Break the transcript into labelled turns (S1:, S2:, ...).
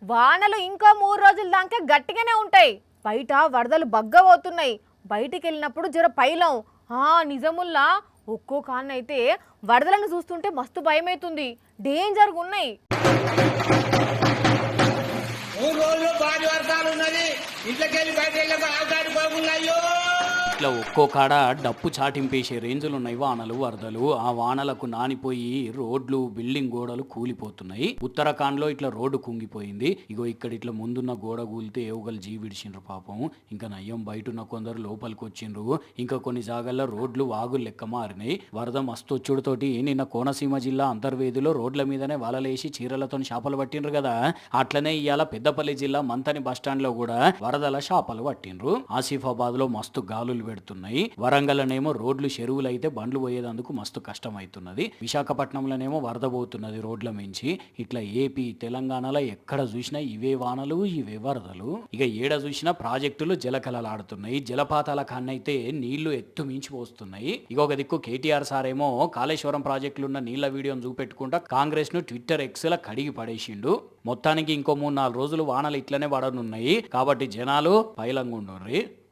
S1: వానలు ఇంకా 3 రోజుల దాకా గట్టిగానే ఉంటాయి. బయట వరదలు బగ్గబోతున్నాయి. బయటికి వెళ్ళినప్పుడు జర పైలం. నిజముల్లా ఒక్కో కాన్నైతే వరదలను చూస్తుంటే మస్తు భయమైతుంది. డేంజర్గా ఉన్నాయి.
S2: 3 రోజులు భారీ వర్షాలు ఉన్నది. ఇంట్లోకెళ్ళి బయట వెళ్ళక ఆగాడిపోకున్నాయో.
S3: ఇట్లా ఒక్కో కాడ డప్పు చాటింపేసే రేంజులు ఉన్నాయి వానలు వరదలు. ఆ వానలకు నానిపోయి రోడ్లు బిల్డింగ్ గోడలు కూలిపోతున్నాయి. ఉత్తరాఖండ్లో ఇట్లా రోడ్డు కుంగిపోయింది. ఇగో ఇక్కడ ఇట్లా ముందున్న గోడ కూలితే ఏవుగలు జీవిడిచిండ్రు పాపం. ఇంకా నయ్యం బయటున్న కొందరు లోపలికి వచ్చిండ్రు. ఇంకా కొన్ని జాగాల్లో రోడ్లు వాగులు లెక్క మారినాయి. వరద మస్తొచ్చుడుతోటి నిన్న కోనసీమ జిల్లా అంతర్వేదిలో రోడ్ల మీదనే వలలేసి చీరలతో చేపలు పట్టిండ్రు కదా. అట్లనే ఇవాళ పెద్దపల్లి జిల్లా మంతని బస్టాండ్ లో కూడా వరదల చేపలు పట్టిండ్రు. ఆసిఫాబాద్ లో మస్తు గాలులు పెడుతున్నాయి. వరంగల్లోనేమో రోడ్లు చెరువులు అయితే బండ్లు పోయేందుకు మస్తు కష్టం అవుతున్నది. విశాఖపట్నంలోనేమో వరద పోతున్నది రోడ్ల మించి. ఇట్లా ఏపీ తెలంగాణలో ఎక్కడ చూసినా ఇవే వానలు ఇవే వరదలు. ఇక ఏడ చూసినా ప్రాజెక్టులు జలకలలాడుతున్నాయి. జలపాతాల కన్నైతే నీళ్లు ఎత్తు మించి పోస్తున్నాయి. ఇంకొక దిక్కు కేటీఆర్ సార్ ఏమో కాళేశ్వరం ప్రాజెక్టులు ఉన్న నీళ్ల వీడియోను చూపెట్టుకుంటా కాంగ్రెస్ ను ట్విట్టర్ ఎక్స్ లా కడిగి పడేసిండు. మొత్తానికి ఇంకో 3-4 రోజులు వానలు ఇట్లనే పడనున్నాయి కాబట్టి జనాలు పైలంగా ఉండుర్రి.